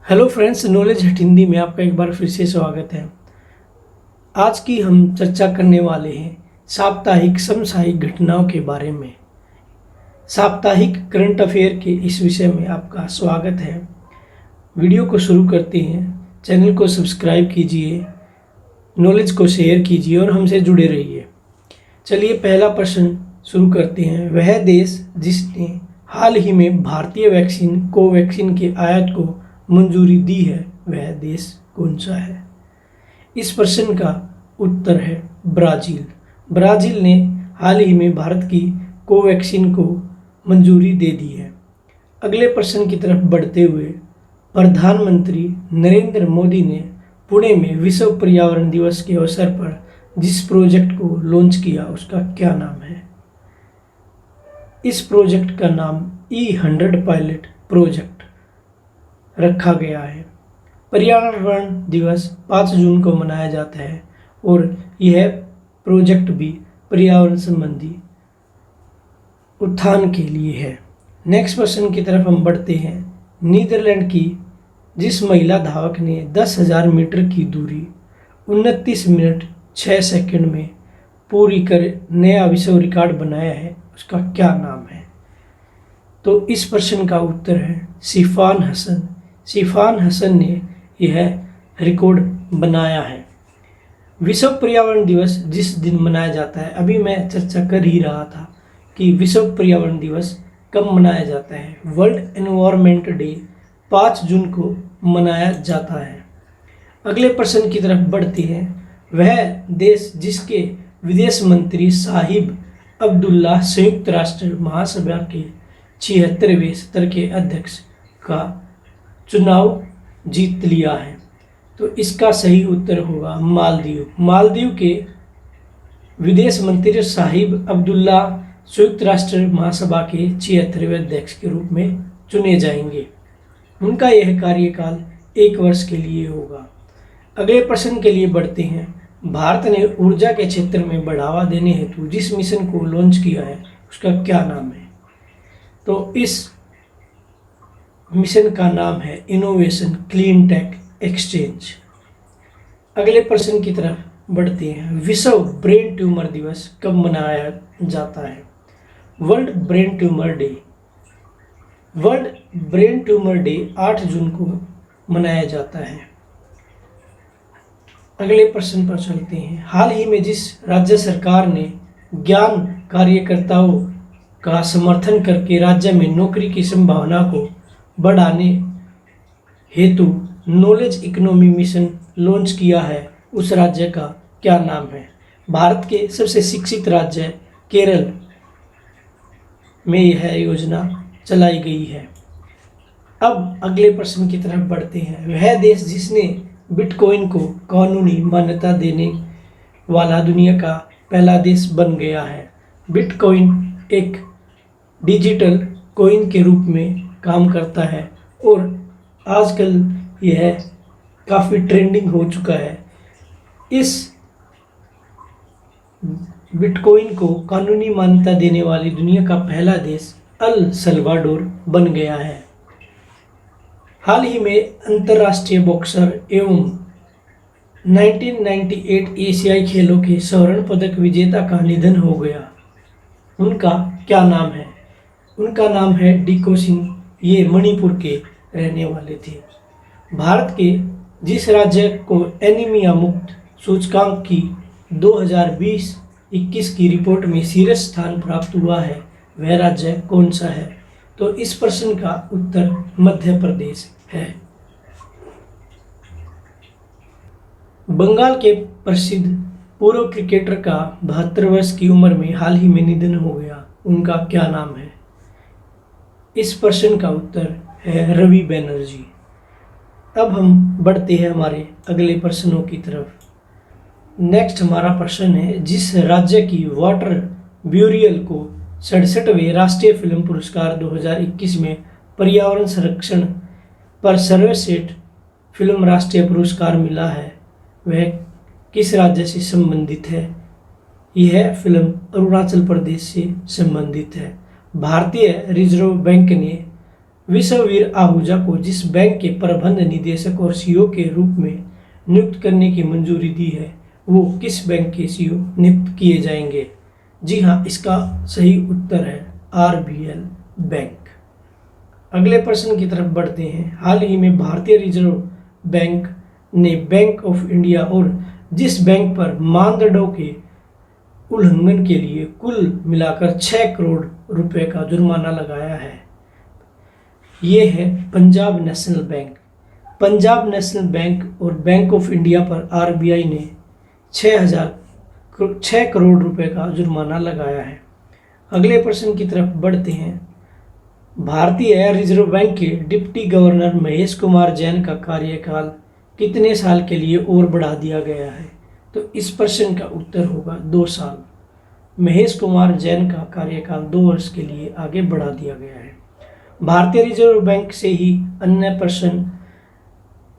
Hello friends, knowledge हट हिंदी में आपका एक बार फिर से स्वागत है। आज की हम चर्चा करने वाले हैं साप्ताहिक समसामयिक घटनाओं के बारे में। साप्ताहिक करंट अफेयर के इस विषय में आपका स्वागत है। वीडियो को शुरू करते हैं। चैनल को सब्सक्राइब कीजिए, नॉलेज को शेयर कीजिए और हमसे जुड़े रहिए। चलिए पहला प्रश्न शुरू करते हैं। वह देश जिसने हाल ही में भारतीय वैक्सीन कोवैक्सीन के आयात को मंजूरी दी है, वह देश कौन सा है? इस प्रश्न का उत्तर है ब्राज़ील। ब्राज़ील ने हाल ही में भारत की कोवैक्सीन को मंजूरी दे दी है। अगले प्रश्न की तरफ बढ़ते हुए, प्रधानमंत्री नरेंद्र मोदी ने पुणे में विश्व पर्यावरण दिवस के अवसर पर जिस प्रोजेक्ट को लॉन्च किया, उसका क्या नाम है? इस प्रोजेक्ट का नाम E100 पायलट प्रोजेक्ट रखा गया है। पर्यावरण दिवस 5 जून को मनाया जाता है और यह प्रोजेक्ट भी पर्यावरण संबंधी उत्थान के लिए है। नेक्स्ट प्रश्न की तरफ हम बढ़ते हैं। नीदरलैंड की जिस महिला धावक ने 10,000 मीटर की दूरी 29 मिनट 6 सेकंड में पूरी कर नया विश्व रिकॉर्ड बनाया है, उसका क्या नाम है? तो इस प्रश्न का उत्तर है शिफान हसन। शिफान हसन ने यह रिकॉर्ड बनाया है। विश्व पर्यावरण दिवस जिस दिन मनाया जाता है, अभी मैं चर्चा कर ही रहा था कि विश्व पर्यावरण दिवस कब मनाया जाता है। वर्ल्ड एनवायरनमेंट डे 5 जून को मनाया जाता है। अगले प्रश्न की तरफ बढ़ते हैं। वह देश जिसके विदेश मंत्री साहिब अब्दुल्ला संयुक्त राष्ट्र महासभा के 76वें सत्र के अध्यक्ष का चुनाव जीत लिया है, तो इसका सही उत्तर होगा मालदीव। मालदीव के विदेश मंत्री साहिब अब्दुल्ला संयुक्त राष्ट्र महासभा के 76वें अध्यक्ष के रूप में चुने जाएंगे। उनका यह कार्यकाल 1 वर्ष के लिए होगा। अगले प्रश्न के लिए बढ़ते हैं। भारत ने ऊर्जा के क्षेत्र में बढ़ावा देने हेतु जिस मिशन को लॉन्च किया है, उसका क्या नाम है? तो इस मिशन का नाम है इनोवेशन क्लीन टेक एक्सचेंज। अगले प्रश्न की तरफ बढ़ते हैं। विश्व ब्रेन ट्यूमर दिवस कब मनाया जाता है? World brain tumour day. World brain tumour day 8 जून को मनाया जाता है। अगले प्रश्न पर चलते हैं। हाल ही में जिस राज्य सरकार ने ज्ञान कार्यकर्ताओं का समर्थन करके राज्य में नौकरी की संभावना को बढ़ाने हेतु नॉलेज इकोनॉमी मिशन लॉन्च किया है, उस राज्य का क्या नाम है? भारत के सबसे शिक्षित राज्य केरल में यह योजना चलाई गई है। अब अगले प्रश्न की तरफ बढ़ते हैं। वह देश जिसने बिटकॉइन को कानूनी मान्यता देने वाला दुनिया का पहला देश बन गया है। बिटकॉइन एक डिजिटल कॉइन के रूप में काम करता है और आजकल यह काफ़ी ट्रेंडिंग हो चुका है। इस बिटकॉइन को कानूनी मान्यता देने वाली दुनिया का पहला देश अल सल्वाडोर बन गया है। हाल ही में अंतर्राष्ट्रीय बॉक्सर एवं 1998 एशियाई खेलों के स्वर्ण पदक विजेता का निधन हो गया। उनका क्या नाम है? उनका नाम है डिको सिंह। ये मणिपुर के रहने वाले थे। भारत के जिस राज्य को एनीमिया मुक्त सूचकांक की 2020-21 की रिपोर्ट में शीर्ष स्थान प्राप्त हुआ है, वह राज्य कौन सा है? तो इस प्रश्न का उत्तर मध्य प्रदेश है। बंगाल के प्रसिद्ध पूर्व क्रिकेटर का 72 वर्ष की उम्र में हाल ही में निधन हो गया। उनका क्या नाम है? इस प्रश्न का उत्तर है रवि बैनर्जी। अब हम बढ़ते हैं हमारे अगले प्रश्नों की तरफ। नेक्स्ट हमारा प्रश्न है। जिस राज्य की वाटर ब्यूरियल को 67वें राष्ट्रीय फिल्म पुरस्कार 2021 में पर्यावरण संरक्षण पर सर्वश्रेष्ठ फिल्म राष्ट्रीय पुरस्कार मिला है, वह किस राज्य से संबंधित है? यह फिल्म अरुणाचल प्रदेश से संबंधित है। भारतीय रिजर्व बैंक ने विश्ववीर आहूजा को जिस बैंक के प्रबंध निदेशक और सीईओ के रूप में नियुक्त करने की मंजूरी दी है वो किस बैंक के सीईओ नियुक्त किए जाएंगे? जी हाँ, इसका सही उत्तर है आरबीएल बैंक। अगले प्रश्न की तरफ बढ़ते हैं। हाल ही में भारतीय रिजर्व बैंक ने बैंक ऑफ इंडिया और जिस बैंक पर मानदंडों के उल्लंघन के लिए कुल मिलाकर 6 करोड़ रुपए का जुर्माना लगाया है? ये है Punjab national bank. Punjab national bank और बैंक ऑफ इंडिया पर आरबीआई ने 6 करोड़ रुपए का जुर्माना लगाया है। अगले प्रश्न की तरफ बढ़ते हैं। भारतीय रिजर्व बैंक के डिप्टी गवर्नर महेश कुमार जैन का कार्यकाल कितने साल के लिए और बढ़ा दिया गया है? तो इस प्रश्न का उत्तर होगा 2 साल। महेश कुमार जैन का कार्यकाल 2 वर्ष के लिए आगे बढ़ा दिया गया है। भारतीय रिजर्व बैंक से ही अन्य प्रश्न।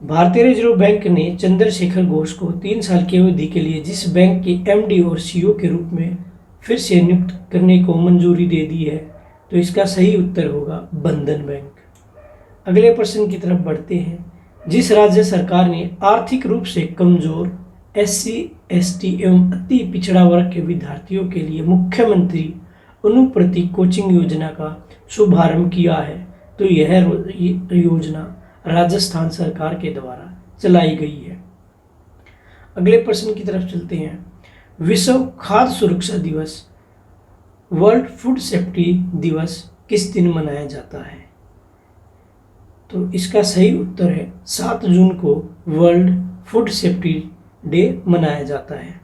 भारतीय रिजर्व बैंक ने चंद्रशेखर घोष को 3 साल की अवधि के लिए जिस बैंक के एमडी और सीईओ के रूप में फिर से नियुक्त करने को मंजूरी दे दी है? तो इसका सही उत्तर होगा बंधन बैंक। अगले प्रश्न की तरफ बढ़ते हैं। जिस राज्य सरकार ने आर्थिक रूप से कमजोर एससी, एसटी एवं अति पिछड़ा वर्ग के विद्यार्थियों के लिए मुख्यमंत्री अनुप्रति कोचिंग योजना का शुभारंभ किया है? तो यह योजना राजस्थान सरकार के द्वारा चलाई गई है। अगले प्रश्न की तरफ चलते हैं। विश्व खाद्य सुरक्षा दिवस, वर्ल्ड फूड सेफ्टी दिवस किस दिन मनाया जाता है? तो इसका सही उत्तर है 7 जून को वर्ल्ड फूड सेफ्टी डे मनाया जाता है।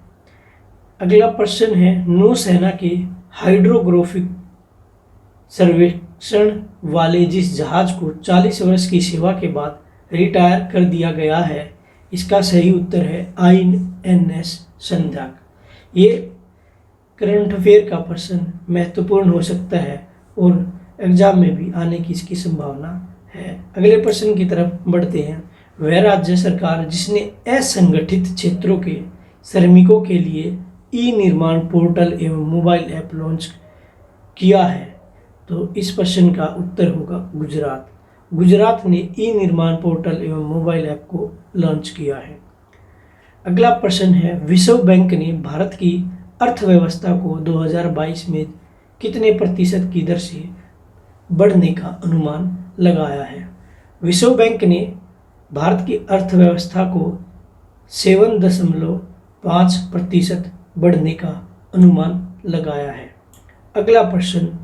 अगला प्रश्न है। नौसेना के हाइड्रोग्राफिक सर्वेक्षण वाले जिस जहाज को 40 वर्ष की सेवा के बाद रिटायर कर दिया गया है, इसका सही उत्तर है INS संध्याक। ये करंट अफेयर का प्रश्न महत्वपूर्ण हो सकता है और एग्जाम में भी आने की इसकी संभावना है। अगले प्रश्न की तरफ बढ़ते हैं। वह राज्य सरकार जिसने असंगठित क्षेत्रों के श्रमिकों के लिए ई निर्माण पोर्टल एवं मोबाइल ऐप लॉन्च किया है? तो इस प्रश्न का उत्तर होगा गुजरात। गुजरात ने ई निर्माण पोर्टल एवं मोबाइल ऐप को लॉन्च किया है। अगला प्रश्न है। विश्व बैंक ने भारत की अर्थव्यवस्था को 2022 में कितने प्रतिशत की दर से बढ़ने का अनुमान लगाया है? विश्व बैंक ने भारत की अर्थव्यवस्था को 7.5% बढ़ने का अनुमान लगाया है। अगला प्रश्न।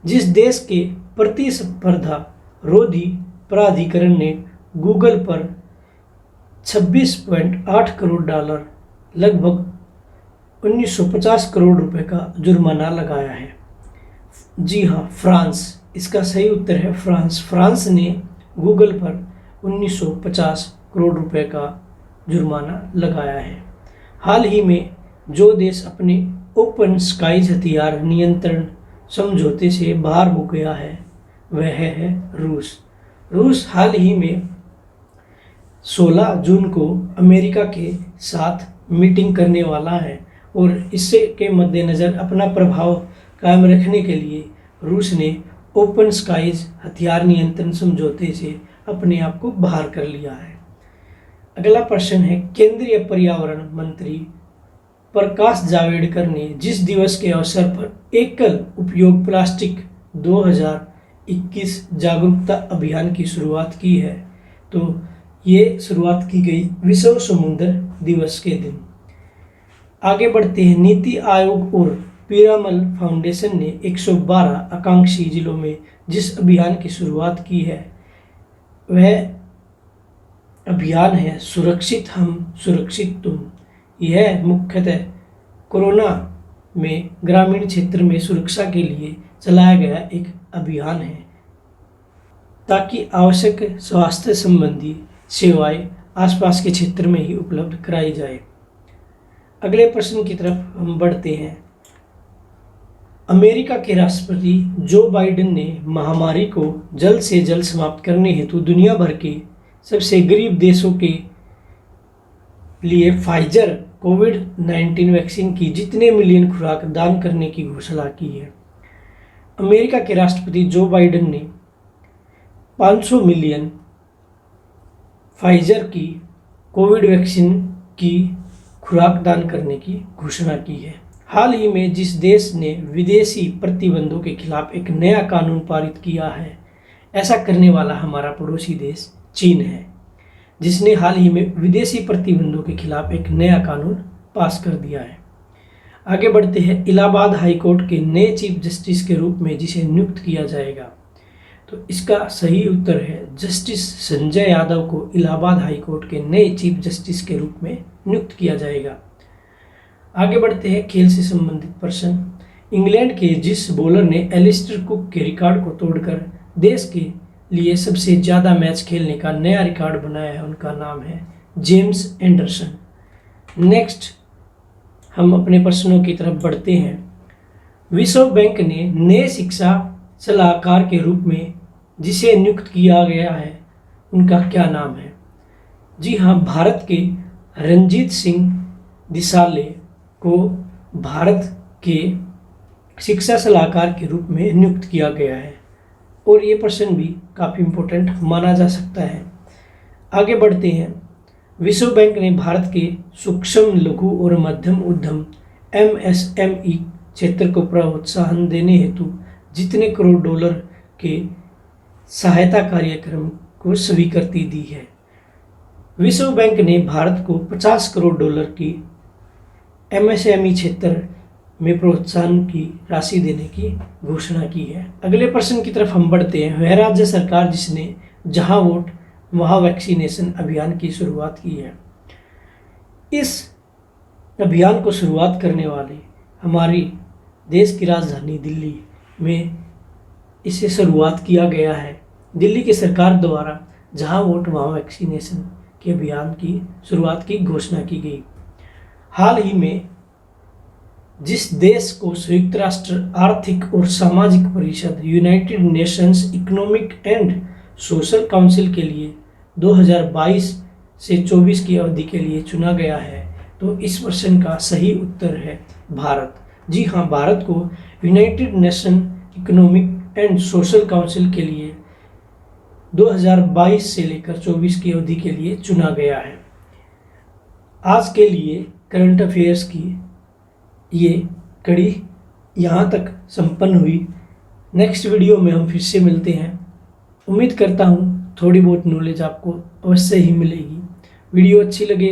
जिस देश के प्रतिस्पर्धा रोधी प्राधिकरण ने गूगल पर 26.8 करोड़ डॉलर लगभग 1950 करोड़ रुपए का जुर्माना लगाया है? जी हाँ, फ्रांस। इसका सही उत्तर है फ्रांस। फ्रांस ने गूगल पर 1950 करोड़ रुपए का जुर्माना लगाया है। हाल ही में जो देश अपने ओपन स्काईज हथियार नियंत्रण समझौते से बाहर हो गया है वह है रूस। रूस हाल ही में 16 जून को अमेरिका के साथ मीटिंग करने वाला है और इससे के मद्देनज़र अपना प्रभाव कायम रखने के लिए रूस ने ओपन स्काईज हथियार नियंत्रण समझौते से अपने आप को बाहर कर लिया है। अगला प्रश्न है। केंद्रीय पर्यावरण मंत्री प्रकाश जावड़ेकर ने जिस दिवस के अवसर पर एकल उपयोग प्लास्टिक 2021 जागरूकता अभियान की शुरुआत की है, तो ये शुरुआत की गई विश्व समुद्र दिवस के दिन। आगे बढ़ते हैं। नीति आयोग और पीरामल फाउंडेशन ने 112 आकांक्षी जिलों में जिस अभियान की शुरुआत की है वह अभियान है सुरक्षित हम सुरक्षित तुम। यह मुख्यतः कोरोना में ग्रामीण क्षेत्र में सुरक्षा के लिए चलाया गया एक अभियान है ताकि आवश्यक स्वास्थ्य संबंधी सेवाएं आसपास के क्षेत्र में ही उपलब्ध कराई जाए। अगले प्रश्न की तरफ हम बढ़ते हैं। अमेरिका के राष्ट्रपति जो बाइडेन ने महामारी को जल्द से जल्द समाप्त करने हेतु दुनिया भर के सबसे गरीब देशों के लिए फाइजर कोविड-19 वैक्सीन की जितने मिलियन खुराक दान करने की घोषणा की है। अमेरिका के राष्ट्रपति जो बाइडेन ने 500 मिलियन फाइजर की कोविड वैक्सीन की खुराक दान करने की घोषणा की है। हाल ही में जिस देश ने विदेशी प्रतिबंधों के खिलाफ एक नया कानून पारित किया है, ऐसा करने वाला हमारा पड़ोसी देश चीन है, जिसने हाल ही में विदेशी प्रतिबंधों के खिलाफ एक नया कानून पास कर दिया है। आगे बढ़ते हैं। इलाहाबाद हाई कोर्ट के नए चीफ जस्टिस के रूप में जिसे नियुक्त किया जाएगा, तो इसका सही उत्तर है जस्टिस संजय यादव को इलाहाबाद हाई कोर्ट के नए चीफ जस्टिस के रूप में नियुक्त किया जाएगा। आगे बढ़ते हैं। खेल से संबंधित प्रश्न। इंग्लैंड के जिस बॉलर ने एलिस्टर कुक के रिकॉर्ड को तोड़कर देश के लिए सबसे ज़्यादा मैच खेलने का नया रिकॉर्ड बनाया है, उनका नाम है जेम्स एंडरसन। नेक्स्ट हम अपने प्रश्नों की तरफ बढ़ते हैं। विश्व बैंक ने नए शिक्षा सलाहकार के रूप में जिसे नियुक्त किया गया है, उनका क्या नाम है? जी हाँ, भारत के रणजीत सिंह दिसाले को भारत के शिक्षा सलाहकार के रूप में नियुक्त किया गया है और ये प्रश्न भी काफ़ी इम्पोर्टेंट माना जा सकता है। आगे बढ़ते हैं। विश्व बैंक ने भारत के सूक्ष्म लघु और मध्यम उद्यम MSME क्षेत्र को प्रोत्साहन देने हेतु जितने करोड़ डॉलर के सहायता कार्यक्रम को स्वीकृति दी है। विश्व बैंक ने भारत को 50 करोड़ डॉलर की MSME क्षेत्र में प्रोत्साहन की राशि देने की घोषणा की है। अगले प्रश्न की तरफ हम बढ़ते हैं। वह राज्य सरकार जिसने जहां वोट वहां वैक्सीनेशन अभियान की शुरुआत की है। इस अभियान को शुरुआत करने वाले हमारी देश की राजधानी दिल्ली में इसे शुरुआत किया गया है। दिल्ली की सरकार द्वारा जहां वोट वहां वैक्सीनेशन के अभियान की शुरुआत की घोषणा की गई। हाल ही में जिस देश को संयुक्त राष्ट्र आर्थिक और सामाजिक परिषद United Nations economic and social council के लिए 2022 से 24 की अवधि के लिए चुना गया है, तो इस प्रश्न का सही उत्तर है भारत। जी हाँ, भारत को United nation economic and social council के लिए 2022 से लेकर 24 की अवधि के लिए चुना गया है। आज के लिए करंट अफेयर्स की ये कड़ी यहाँ तक संपन्न हुई। नेक्स्ट वीडियो में हम फिर से मिलते हैं। उम्मीद करता हूँ थोड़ी बहुत नॉलेज आपको अवश्य ही मिलेगी। वीडियो अच्छी लगे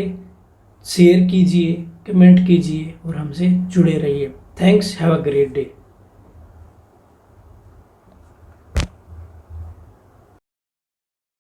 शेयर कीजिए, कमेंट कीजिए और हमसे जुड़े रहिए। Thanks, have a great day.